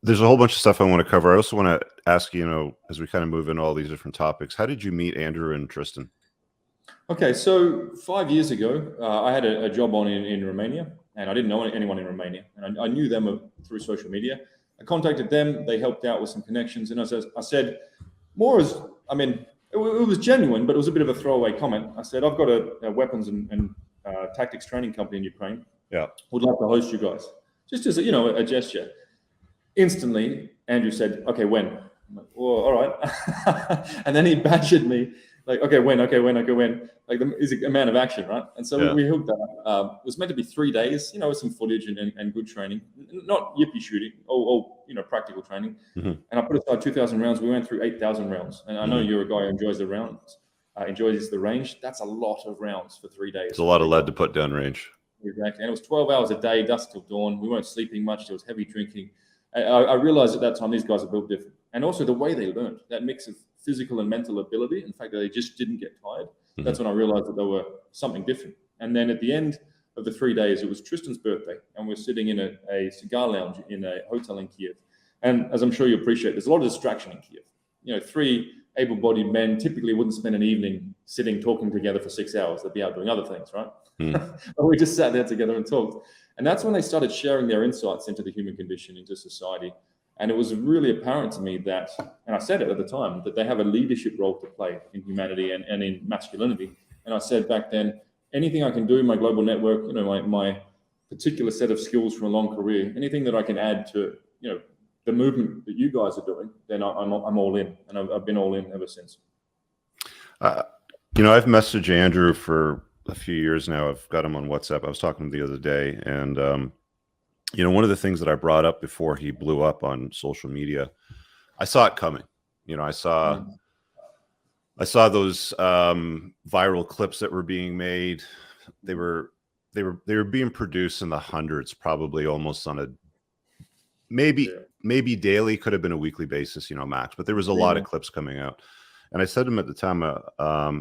There's a whole bunch of stuff I want to cover. I also want to ask you, as we kind of move into all these different topics, how did you meet Andrew and Tristan? Okay, so 5 years ago, I had a job on in Romania, and I didn't know anyone in Romania, and I knew them through social media. I contacted them; they helped out with some connections, and I said, more as, I mean, it was genuine, but it was a bit of a throwaway comment. I said, I've got a weapons and tactics training company in Ukraine. Yeah, would love to host you guys, just as a gesture. Instantly, Andrew said, "Okay, when?" I'm like, "Well, all right." And then he badgered me, like, "Okay, when? Okay, when? Okay, when?" Like, he's a man of action, right? And so we hooked up. It was meant to be 3 days, with some footage and good training, not yippee shooting, all practical training. Mm-hmm. And I put aside 2,000 rounds. We went through 8,000 rounds. And I know you're a guy who enjoys the rounds, enjoys the range. That's a lot of rounds for 3 days. It's a lot of lead to put down range. Exactly. And it was 12 hours a day, dusk till dawn. We weren't sleeping much. There was heavy drinking. I realized at that time these guys are built different. And also the way they learned, that mix of physical and mental ability, in fact, that they just didn't get tired. Mm-hmm. That's when I realized that they were something different. And then at the end of the 3 days, it was Tristan's birthday, and we're sitting in a cigar lounge in a hotel in Kiev. And as I'm sure you appreciate, there's a lot of distraction in Kiev. 3 able-bodied men typically wouldn't spend an evening sitting talking together for 6 hours. They'd be out doing other things, right? But we just sat there together and talked. And that's when they started sharing their insights into the human condition, into society. And it was really apparent to me that, and I said it at the time, that they have a leadership role to play in humanity and in masculinity. And I said back then, anything I can do in my global network, my particular set of skills from a long career, anything that I can add to, the movement that you guys are doing, then I'm all in. And I've been all in ever since. I've messaged Andrew for a few years now. I've got him on WhatsApp. I was talking to him the other day, and one of the things that I brought up before he blew up on social media, I saw it coming. I saw those viral clips that were being made. They were being produced in the hundreds, probably almost on a maybe daily, could have been a weekly basis, max. But there was a lot of clips coming out. And I said to him at the time,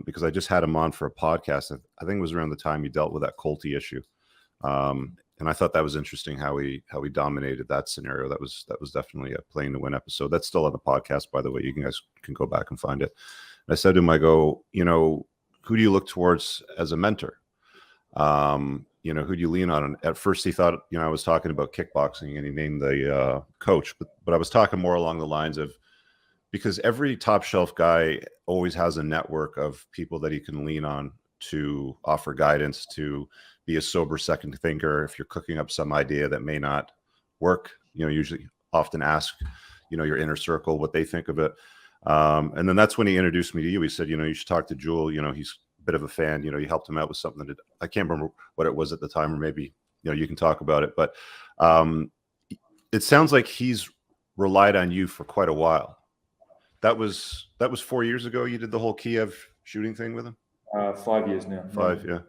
because I just had him on for a podcast, I think it was around the time he dealt with that Colty issue. And I thought that was interesting how he dominated that scenario. That was definitely a playing to win episode. That's still on the podcast, by the way. You guys can go back and find it. And I said to him, I go, who do you look towards as a mentor? Who do you lean on? And at first he thought, I was talking about kickboxing, and he named the coach, but I was talking more along the lines of, because every top shelf guy always has a network of people that he can lean on to offer guidance, to be a sober second thinker. If you're cooking up some idea that may not work, usually often ask, your inner circle what they think of it. And then that's when he introduced me to you. He said, you should talk to Jewel. He's a bit of a fan. You helped him out with something that I can't remember what it was at the time, or maybe, you can talk about it. But it sounds like he's relied on you for quite a while. That was 4 years ago. You did the whole Kiev shooting thing with him? 5 years now. 5, yeah.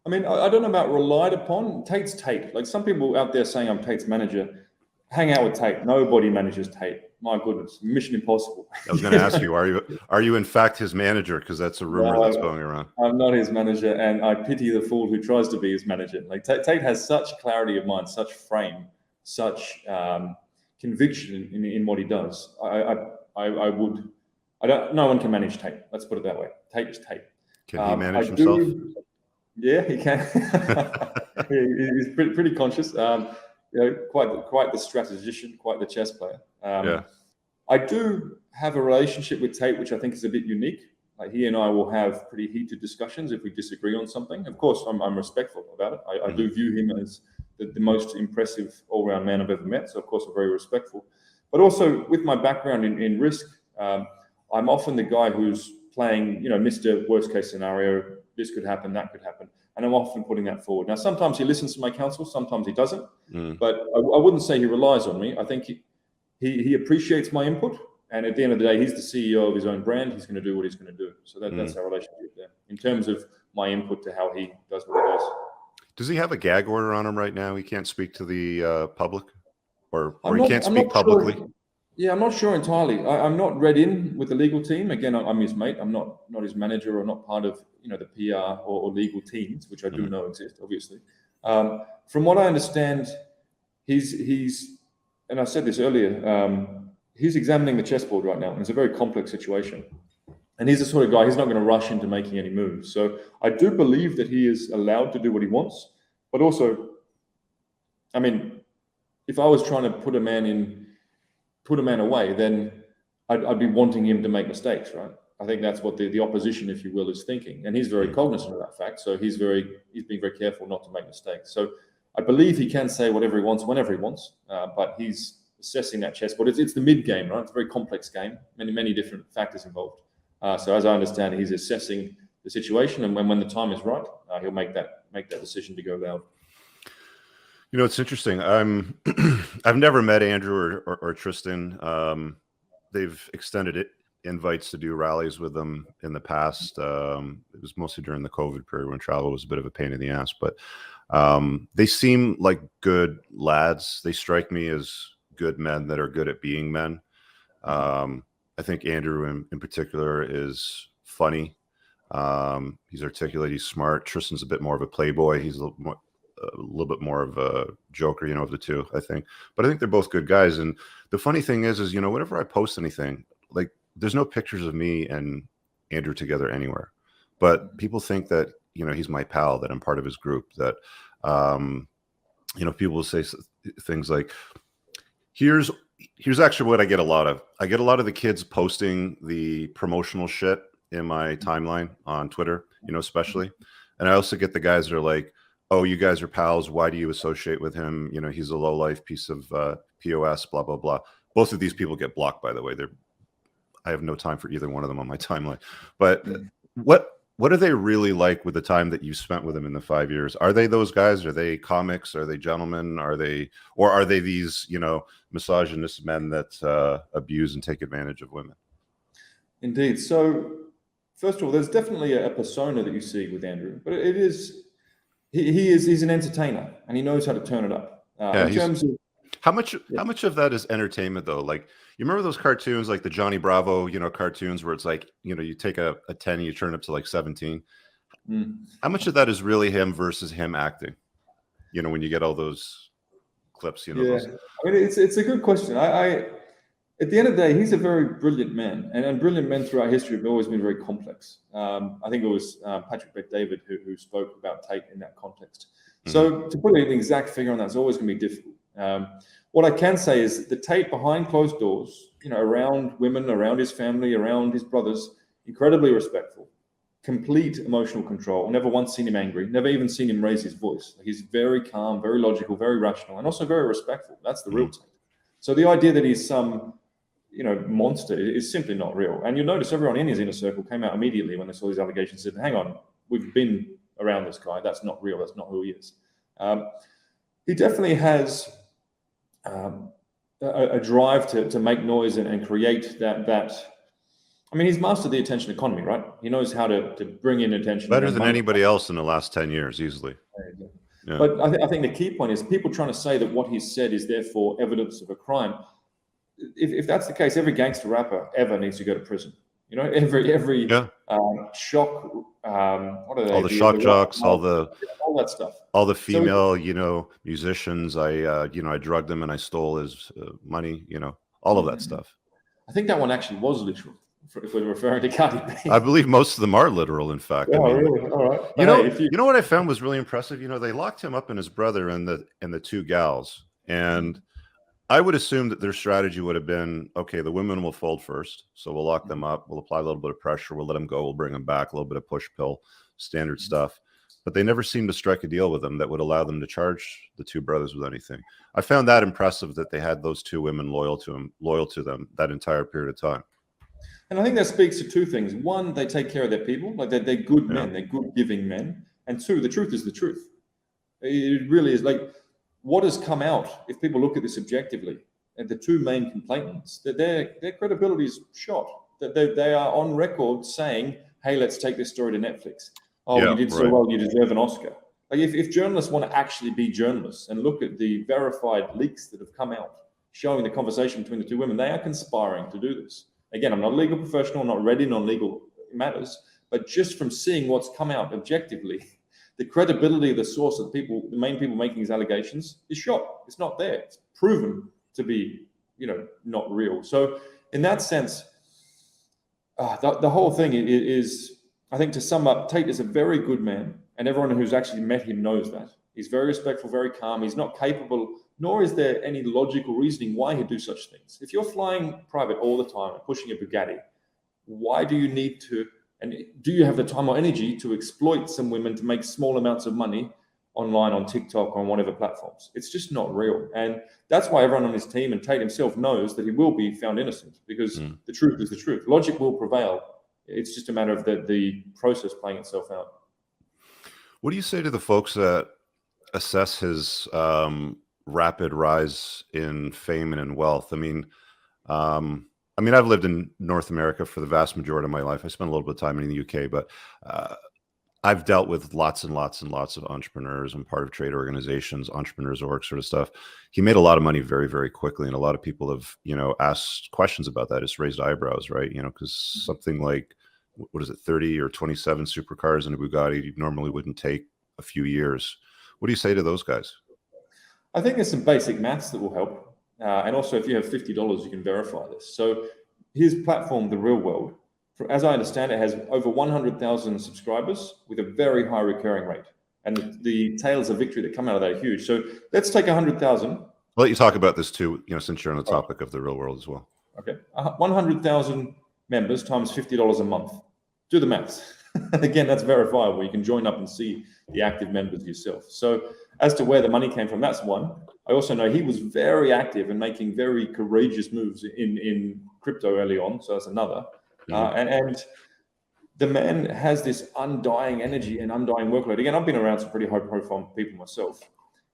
I mean, I don't know about relied upon. Tate's Tate. Like, some people out there saying I'm Tate's manager. Hang out with Tate. Nobody manages Tate. My goodness, mission impossible. I was going to ask you, are you in fact his manager? Because that's a rumor that's going around. I'm not his manager, and I pity the fool who tries to be his manager. Like, Tate has such clarity of mind, such frame, such conviction in what he does. No one can manage Tate. Let's put it that way. Tate is Tate. Can he manage himself? Yeah, he can. He's pretty conscious. Quite the strategician, quite the chess player. I do have a relationship with Tate, which I think is a bit unique. Like, he and I will have pretty heated discussions if we disagree on something. Of course, I'm respectful about it. I do view him as the most impressive all-round man I've ever met. So, of course, I'm very respectful. But also, with my background in risk, I'm often the guy who's playing, Mr. Worst Case Scenario. This could happen, that could happen. And I'm often putting that forward. Now, sometimes he listens to my counsel, sometimes he doesn't. But I wouldn't say he relies on me. I think he appreciates my input. And at the end of the day, he's the CEO of his own brand. He's going to do what he's going to do. So that's our relationship there. In terms of my input to how he does what he does. Does he have a gag order on him right now? He can't speak to the public? Or he can't speak publicly? Sure. Yeah, I'm not sure entirely. I'm not read in with the legal team. Again, I'm his mate. I'm not his manager, or not part of the PR or legal teams, which I do know exist, obviously. From what I understand, he's and I said this earlier, he's examining the chessboard right now, and it's a very complex situation. And he's the sort of guy, he's not going to rush into making any moves. So I do believe that he is allowed to do what he wants, but also, I mean, if I was trying to put a man away, then I'd be wanting him to make mistakes, right? I think that's what the opposition, if you will, is thinking. And he's very cognizant of that fact. So he's being very careful not to make mistakes. So I believe he can say whatever he wants, whenever he wants, but he's assessing that chessboard. It's the mid game, right? It's a very complex game, many different factors involved. So as I understand it, he's assessing the situation, and when the time is right, he'll make that decision to go loud. You know, it's interesting. I've never met Andrew or Tristan. They've extended invites to do rallies with them in the past. It was mostly during the COVID period when travel was a bit of a pain in the ass, but they seem like good lads. They strike me as good men that are good at being men. I think Andrew in particular is funny. He's articulate. He's smart. Tristan's a bit more of a playboy. He's a little bit more of a joker, you know, of the two, I think. But I think they're both good guys. And the funny thing is, you know, whenever I post anything, like there's no pictures of me and Andrew together anywhere. But people think that, you know, he's my pal, that I'm part of his group, that, you know, people will say things like, here's actually what I get a lot of. I get a lot of the kids posting the promotional shit in my timeline on Twitter, you know, especially. And I also get the guys that are like, oh, you guys are pals. Why do you associate with him? You know, he's a low-life piece of POS, blah, blah, blah. Both of these people get blocked, by the way. I have no time for either one of them on my timeline. But what are they really like with the time that you spent with them in the 5 years? Are they those guys? Are they comics? Are they gentlemen? Are they these, you know, misogynist men that abuse and take advantage of women? Indeed. So, first of all, there's definitely a persona that you see with Andrew, but he's an entertainer, and he knows how to turn it up. In terms of how much of that is entertainment though? Like, you remember those cartoons, like the Johnny Bravo, you know, cartoons where it's like, you know, you take a 10 and you turn it up to like 17. How much of that is really him versus him acting? You know, when you get all those clips, you know. Yeah, I mean, it's a good question. I at the end of the day, he's a very brilliant man, and brilliant men throughout history have always been very complex. I think it was Patrick Bet-David who spoke about Tate in that context. So to put an exact figure on that is always going to be difficult. What I can say is the Tate behind closed doors, you know, around women, around his family, around his brothers, incredibly respectful, complete emotional control. Never once seen him angry. Never even seen him raise his voice. He's very calm, very logical, very rational, and also very respectful. That's the real Tate. So the idea that he's some, you know, monster is simply not real. And you'll notice everyone in his inner circle came out immediately when they saw these allegations, said, hang on, we've been around this guy. That's not real. That's not who he is. He definitely has a drive to make noise and create that. I mean, he's mastered the attention economy, right? He knows how to bring in attention. Better than anybody else in the last 10 years, easily. Yeah. But I think the key point is people trying to say that what he's said is therefore evidence of a crime. If that's the case, every gangster rapper ever needs to go to prison. You know, every shock. What are they? All the shock jocks, all that stuff. All the female, you know, musicians. I drugged them and I stole his money. You know, all of that stuff. I think that one actually was literal. If we're referring to Cardi B, I believe most of them are literal. In fact, I mean, really? All right. You know what I found was really impressive. You know, they locked him up and his brother and the two gals, and I would assume that their strategy would have been, okay, the women will fold first, so we'll lock them up, we'll apply a little bit of pressure, we'll let them go, we'll bring them back, a little bit of push pill, standard stuff. But they never seemed to strike a deal with them that would allow them to charge the two brothers with anything. I found that impressive that they had those two women loyal to them that entire period of time. And I think that speaks to two things. One, they take care of their people, like they're good men, they're good giving men. And two, the truth is the truth. It really is. Like, what has come out, if people look at this objectively, and the two main complainants, that their credibility is shot. That they are on record saying, hey, let's take this story to Netflix. Oh, you did so well, you deserve an Oscar. Like, if journalists want to actually be journalists and look at the verified leaks that have come out showing the conversation between the two women, they are conspiring to do this. Again, I'm not a legal professional, not ready on legal matters, but just from seeing what's come out objectively, the credibility of the source of the main people making these allegations is shot. It's not there. It's proven to be, not real. So in that sense, the whole thing is, I think, to sum up, Tate is a very good man, and everyone who's actually met him knows that. He's very respectful, very calm. He's not capable, nor is there any logical reasoning why he'd do such things. If you're flying private all the time and pushing a Bugatti, why do you need to, and do you have the time or energy to exploit some women to make small amounts of money online, on TikTok, on whatever platforms? It's just not real. And that's why everyone on his team and Tate himself knows that he will be found innocent, because the truth is the truth. Logic will prevail. It's just a matter of the process playing itself out. What do you say to the folks that assess his rapid rise in fame and in wealth? I mean, I've lived in North America for the vast majority of my life. I spent a little bit of time in the UK, but I've dealt with lots and lots and lots of entrepreneurs. I'm part of trade organizations, entrepreneurs org sort of stuff. He made a lot of money very, very quickly. And a lot of people have, asked questions about that. It's raised eyebrows, right? Because something like, what is it, 30 or 27 supercars in a Bugatti normally wouldn't take a few years. What do you say to those guys? I think there's some basic maths that will help. And also, if you have $50, you can verify this. So his platform, The Real World, as I understand it, has over 100,000 subscribers with a very high recurring rate. And the tales of victory that come out of that are huge. So let's take 100,000. I'll let you talk about this too, since you're on the topic of The Real World as well. Okay. 100,000 members times $50 a month. Do the maths. Again, that's verifiable. You can join up and see the active members yourself. So as to where the money came from, that's one. I also know he was very active and making very courageous moves in crypto early on. So that's another. And the man has this undying energy and undying workload. Again, I've been around some pretty high-profile people myself.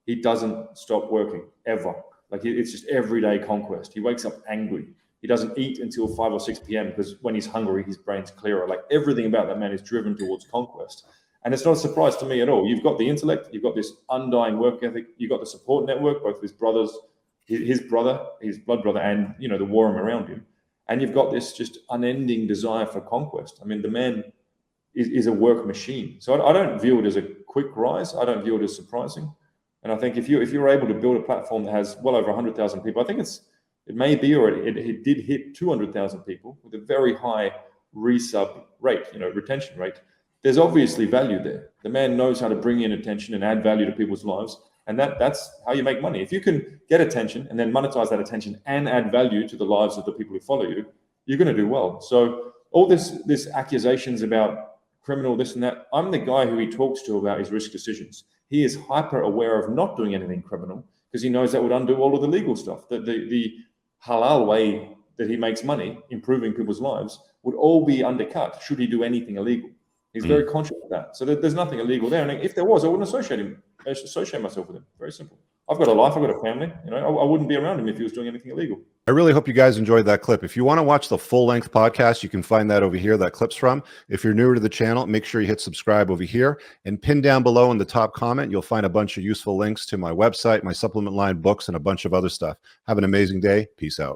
He doesn't stop working, ever. Like, it's just everyday conquest. He wakes up angry. He doesn't eat until 5 or 6 p.m. because when he's hungry, his brain's clearer. Like, everything about that man is driven towards conquest. And it's not a surprise to me at all. You've got the intellect, you've got this undying work ethic, you've got the support network, both his brothers, his brother, his blood brother, and, the war around him. And you've got this just unending desire for conquest. I mean, the man is a work machine. So I don't view it as a quick rise. I don't view it as surprising. And I think if you're able to build a platform that has well over 100,000 people, I think it may be, or it did hit 200,000 people with a very high resub rate, retention rate. There's obviously value there. The man knows how to bring in attention and add value to people's lives. And that's how you make money. If you can get attention and then monetize that attention and add value to the lives of the people who follow you, you're going to do well. So all this accusations about criminal, this and that, I'm the guy who he talks to about his risk decisions. He is hyper aware of not doing anything criminal because he knows that would undo all of the legal stuff. The halal way that he makes money, improving people's lives, would all be undercut should he do anything illegal. He's very conscious of that. So there's nothing illegal there. And if there was, I wouldn't associate myself with him. Very simple. I've got a life. I've got a family. I wouldn't be around him if he was doing anything illegal. I really hope you guys enjoyed that clip. If you want to watch the full-length podcast, you can find that over here, that clip's from. If you're newer to the channel, make sure you hit subscribe over here. And pin down below in the top comment, you'll find a bunch of useful links to my website, my supplement line, books, and a bunch of other stuff. Have an amazing day. Peace out.